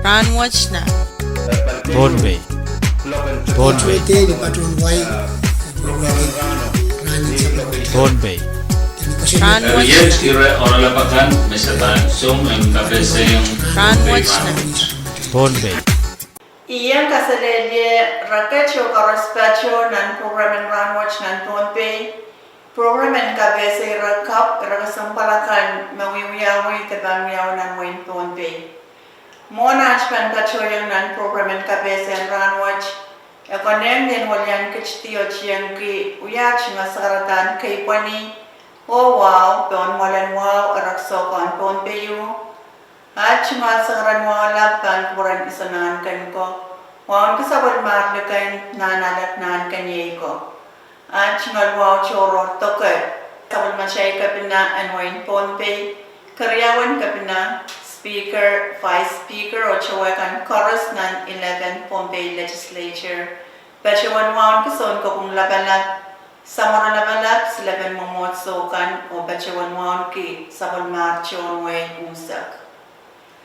Rahnwet na. Rahnwet. Rahnwet. Rahnwet. Rahnwet Yes, kira orang lapakan misalkan sum ang kabese yung Rahnwet na. Rahnwet. Iyan kasalelye rakacho karaspacho nan programen Rahnwet nan tonpe programen kabese rakap rakasampalakan mawiwiyawi tabamiyaw nan win tonpe mona chpan kacho yang nan programen kabese Rahnwet ekonem den walyan kichtiyo chiyang ki uyach masaratan kay pani o wow don walan wow raksokon tonpe yu at mga sangaran mo lapan kuran isanan kan ko. Wawan kasabot marlakan nanalat nan kanyay ko. At mga wow choro toket. Sabot masyay kapina anwain ponpe. Karyawan kapina speaker, vice speaker o chawakan chorus nan 11 Pompey legislature. Bachawan wawan kason ko kung labalat. Samara labalat sila ben momotsokan o bachawan wawan ki sabot marchon way usak.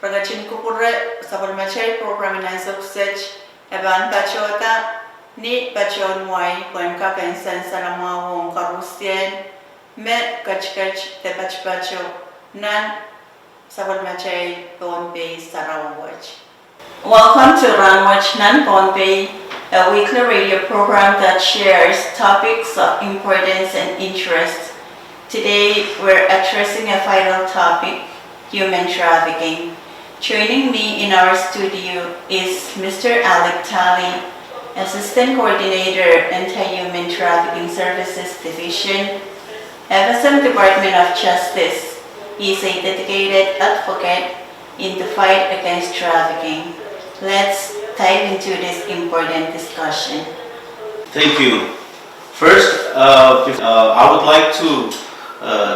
Pagachin ko pure sabon machay program na success eban bachota ni bachon moy kon ka kansan sa mga wong karusyen me kachkach te bachpacho nan sabon machay Pompey sarawach. Welcome to Rahnwet nan Pompey, a weekly radio program that shares topics of importance and interest. Today we're addressing a vital topic: human trafficking. Joining me in our studio is Mr. Alec Talley, Assistant Coordinator, Anti-Human Trafficking Services Division, FSM Department of Justice. He is a dedicated advocate in the fight against trafficking. Let's dive into this important discussion. Thank you. First, I would like to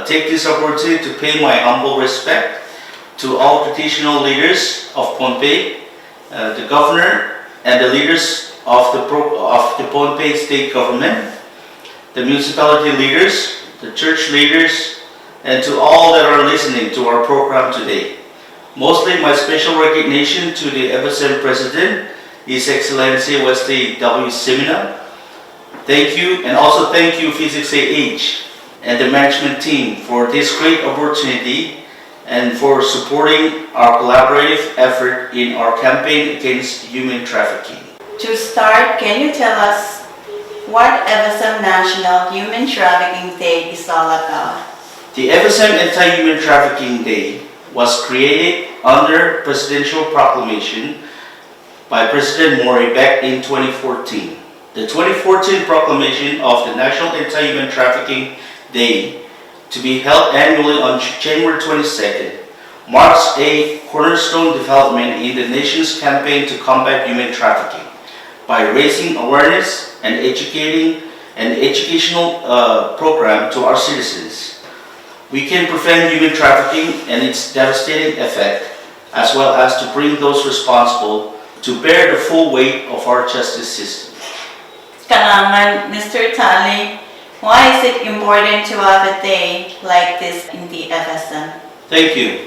take this opportunity to pay my humble respect to all traditional leaders of Pohnpei, the governor and the leaders of the Pohnpei state government, the municipality leaders, the church leaders, and to all that are listening to our program today. Mostly my special recognition to the FSM President, His Excellency Wesley W. Simina. Thank you, and also thank you Physics AH and the management team for this great opportunity and for supporting our collaborative effort in our campaign against human trafficking. To start, can you tell us what FSM National Human Trafficking Day is all about? The FSM Anti-Human Trafficking Day was created under Presidential Proclamation by President Mori back in 2014. The 2014 proclamation of the National Anti-Human Trafficking Day, to be held annually on January 22nd, marks a cornerstone development in the nation's campaign to combat human trafficking by raising awareness and educating an educational program to our citizens. We can prevent human trafficking and its devastating effect, as well as to bring those responsible to bear the full weight of our justice system. Kailangan, Mr. Talley, why is it important to have a day like this in the FSM? Thank you.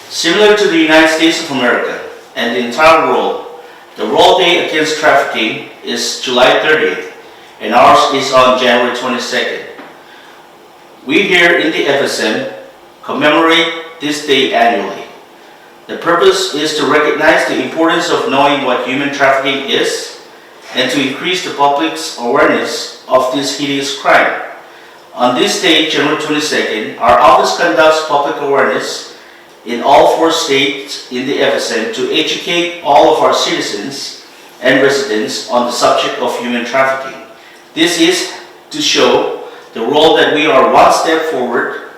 Similar to the United States of America and the entire world, the World Day Against Trafficking is July 30th, and ours is on January 22nd. We here in the FSM commemorate this day annually. The purpose is to recognize the importance of knowing what human trafficking is and to increase the public's awareness of this hideous crime. On this day, January 22nd, our office conducts public awareness in all 4 states in the FSM to educate all of our citizens and residents on the subject of human trafficking. This is to show the world that we are one step forward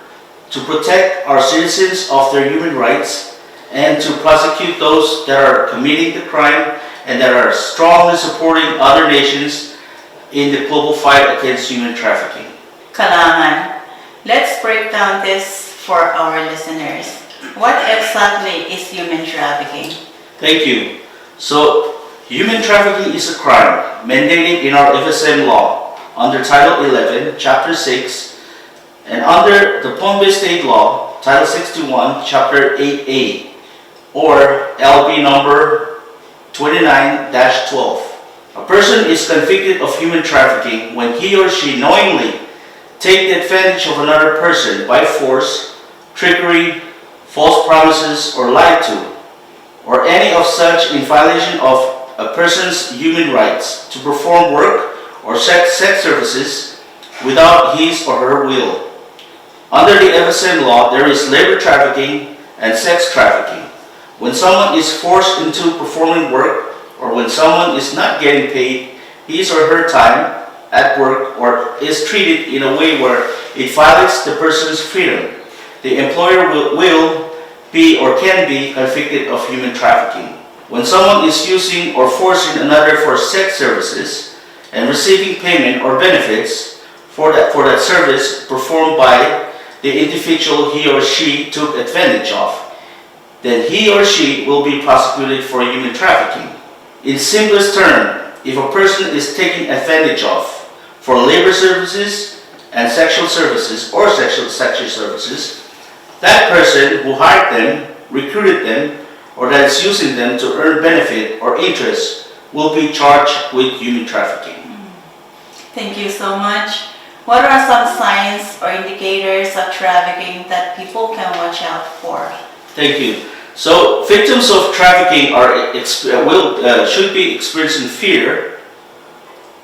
to protect our citizens of their human rights and to prosecute those that are committing the crime and that are strongly supporting other nations in the global fight against human trafficking. Kailangan, let's break down this for our listeners. What exactly is human trafficking? Thank you. So, human trafficking is a crime mandated in our FSM law under Title 11, Chapter 6, and under the Pohnpei State Law, Title 61, Chapter 8A. or LB number 29-12. A person is convicted of human trafficking when he or she knowingly take advantage of another person by force, trickery, false promises, or lie to, or any of such in violation of a person's human rights to perform work or sex services without his or her will. Under the FSM law, there is labor trafficking and sex trafficking. When someone is forced into performing work, or when someone is not getting paid his or her time at work, or is treated in a way where it violates the person's freedom, the employer will be or can be convicted of human trafficking. When someone is using or forcing another for sex services and receiving payment or benefits for that service performed by the individual he or she took advantage of, then he or she will be prosecuted for human trafficking. In simplest term, if a person is taken advantage of for labor services and sexual services or sexual services, that person who hired them, recruited them, or that is using them to earn benefit or interest will be charged with human trafficking. Thank you so much. What are some signs or indicators of trafficking that people can watch out for? Thank you. So, victims of trafficking should be experiencing fear,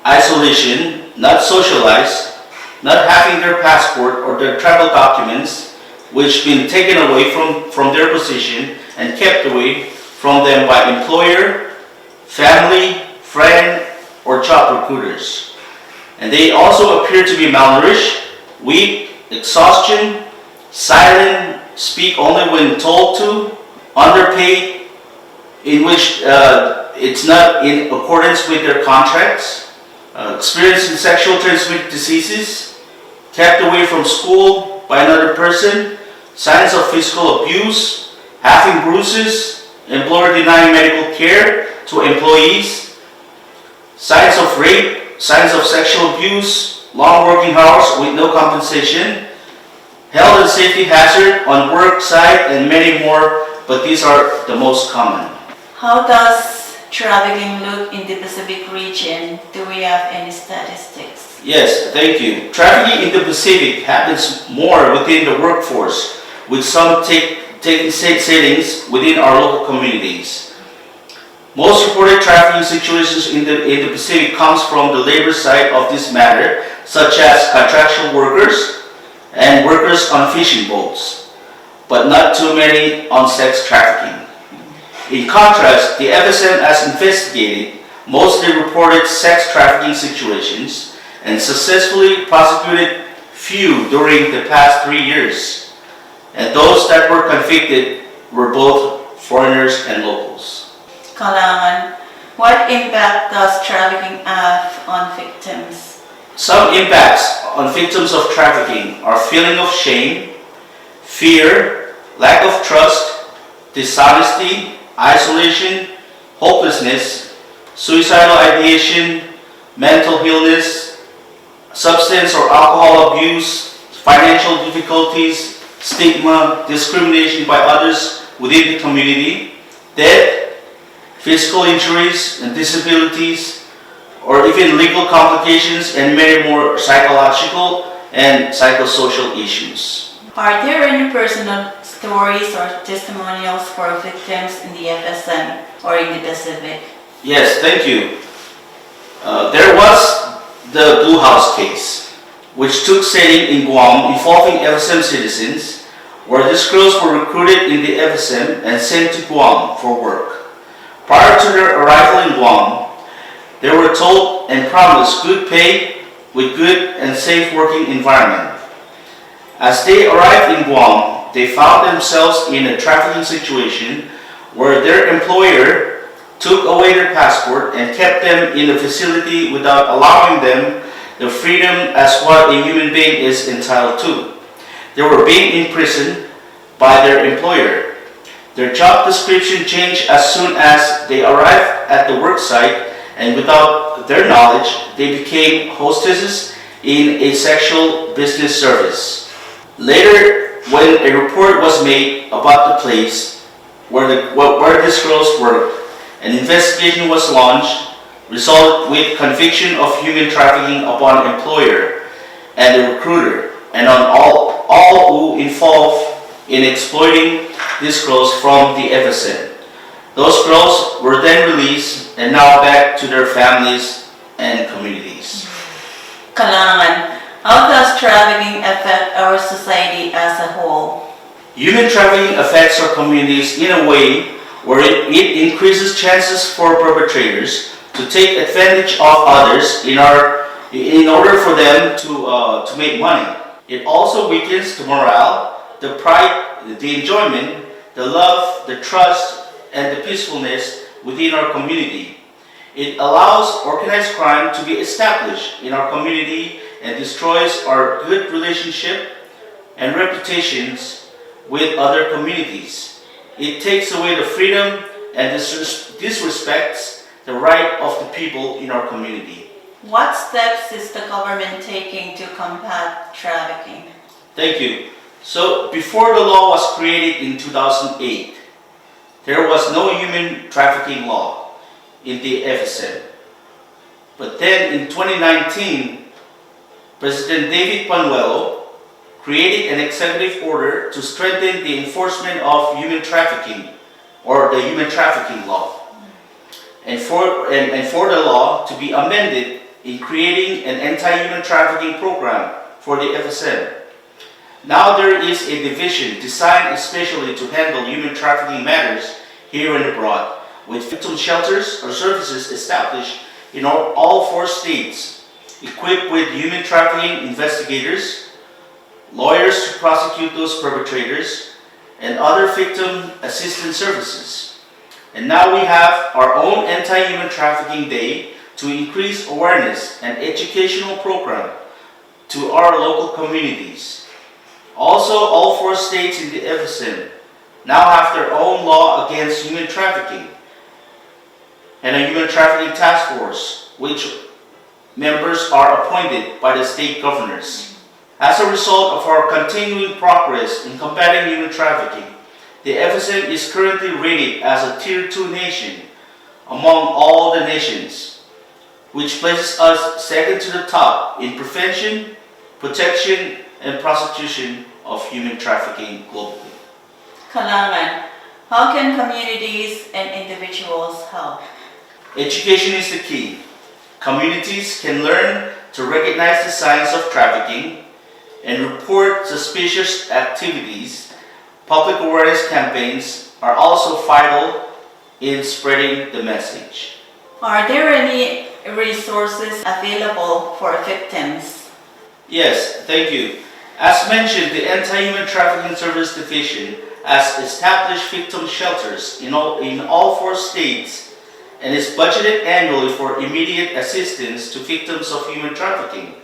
isolation, not socialized, not having their passport or their travel documents, which been taken away from their position and kept away from them by employer, family, friend, or job recruiters. And they also appear to be malnourished, weak, exhaustion, silent, speak only when told to, underpaid, in which it's not in accordance with their contracts, experiencing sexual transmitted diseases, kept away from school by another person, signs of physical abuse, having bruises, employer denying medical care to employees, signs of rape, signs of sexual abuse, long working hours with no compensation, health and safety hazard on work site, and many more, but these are the most common. How does trafficking look in the Pacific region? Do we have any statistics? Yes, thank you. Trafficking in the Pacific happens more within the workforce, with some taking settings within our local communities. Most reported trafficking situations in the Pacific comes from the labor side of this matter, such as contractual workers and workers on fishing boats, but not too many on sex trafficking. In contrast, the FSM has investigated mostly reported sex trafficking situations and successfully prosecuted few during the past 3 years. And those that were convicted were both foreigners and locals. Kalangan, what impact does trafficking have on victims? Some impacts on victims of trafficking are feeling of shame, fear, lack of trust, dishonesty, isolation, hopelessness, suicidal ideation, mental illness, substance or alcohol abuse, financial difficulties, stigma, discrimination by others within the community, death, physical injuries and disabilities, or even legal complications, and many more psychological and psychosocial issues. Are there any personal stories or testimonials for victims in the FSM or in the Pacific? Yes, thank you. There was the Blue House case, which took setting in Guam involving FSM citizens, where these girls were recruited in the FSM and sent to Guam for work. Prior to their arrival in Guam, they were told and promised good pay with good and safe working environment. As they arrived in Guam, they found themselves in a trafficking situation where their employer took away their passport and kept them in the facility without allowing them the freedom as what a human being is entitled to. They were being imprisoned by their employer. Their job description changed as soon as they arrived at the work site, and without their knowledge, they became hostesses in a sexual business service. Later, when a report was made about the place, where these girls worked. An investigation was launched, resulted with conviction of human trafficking upon employer and the recruiter, and on all who involved in exploiting these girls from the FSM. Those girls were then released and now back to their families and communities. Kalangan, how does trafficking affect our society as a whole? Human trafficking affects our communities in a way where it increases chances for perpetrators to take advantage of others in order for them to make money. It also weakens the morale, the pride, the enjoyment, the love, the trust, and the peacefulness within our community. It allows organized crime to be established in our community and destroys our good relationship and reputations with other communities. It takes away the freedom and disrespects the right of the people in our community. What steps is the government taking to combat trafficking? Thank you. So, before the law was created in 2008, there was no human trafficking law in the FSM. But then in 2019, President David Panuelo created an executive order to strengthen the enforcement of human trafficking, or the human trafficking law, and for the law to be amended in creating an anti-human trafficking program for the FSM. Now there is a division designed especially to handle human trafficking matters here and abroad, with victim shelters or services established in all 4 states, equipped with human trafficking investigators, lawyers to prosecute those perpetrators, and other victim assistance services. And now we have our own Anti-Human Trafficking Day to increase awareness and educational program to our local communities. Also, all 4 states in the FSM now have their own law against human trafficking and a human trafficking task force, which members are appointed by the state governors. As a result of our continuing progress in combating human trafficking, the FSM is currently rated as a Tier 2 nation among all the nations, which places us second to the top in prevention, protection, and prosecution of human trafficking globally. Kalangan, how can communities and individuals help? Education is the key. Communities can learn to recognize the signs of trafficking and report suspicious activities. Public awareness campaigns are also vital in spreading the message. Are there any resources available for victims? Yes, thank you. As mentioned, the Anti-Human Trafficking Service Division has established victim shelters in all 4 states and is budgeted annually for immediate assistance to victims of human trafficking.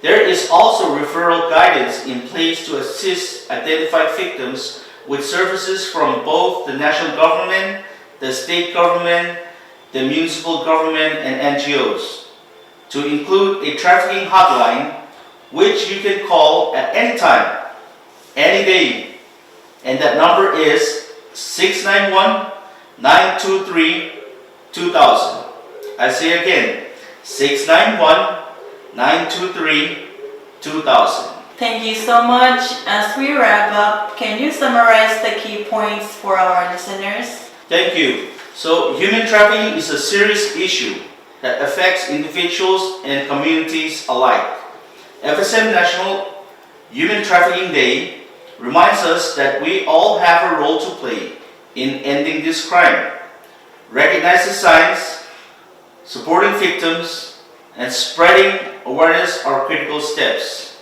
There is also referral guidance in place to assist identified victims with services from both the national government, the state government, the municipal government, and NGOs, to include a trafficking hotline which you can call at any time, any day, and that number is 691-923-2000. I say again, 691-923-2000. Thank you so much. As we wrap up, can you summarize the key points for our listeners? Thank you. So, human trafficking is a serious issue that affects individuals and communities alike. FSM National Human Trafficking Day reminds us that we all have a role to play in ending this crime. Recognize the signs, supporting victims, and spreading awareness are critical steps.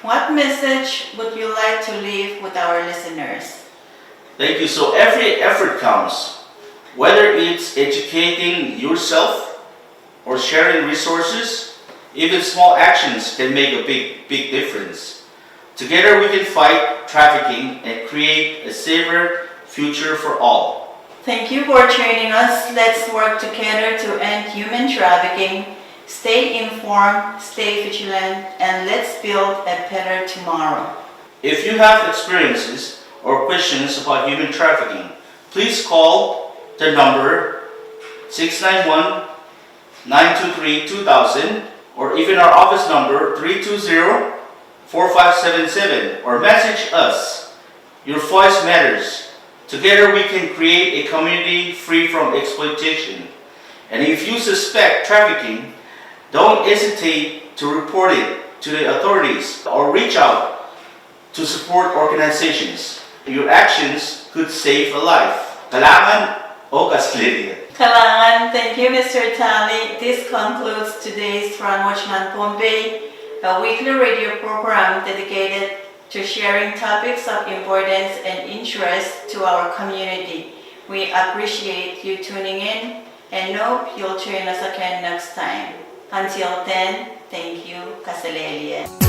What message would you like to leave with our listeners? Thank you. So every effort counts, whether it's educating yourself or sharing resources. Even small actions can make a big difference. Together we can fight trafficking and create a safer future for all. Thank you for joining us. Let's work together to end human trafficking. Stay informed, stay vigilant, and let's build a better tomorrow. If you have experiences or questions about human trafficking, please call the number 691-923-2000 or even our office number 320-4577 or message us. Your voice matters. Together we can create a community free from exploitation. And if you suspect trafficking, don't hesitate to report it to the authorities or reach out to support organizations. Your actions could save a life. Kailangan o kasliriya. Kalangan, thank you, Mr. Tali. This concludes today's Rahnwet Pompey, a weekly radio program dedicated to sharing topics of importance and interest to our community. We appreciate you tuning in and hope you'll join us again next time. Until then, thank you, Kasalelia.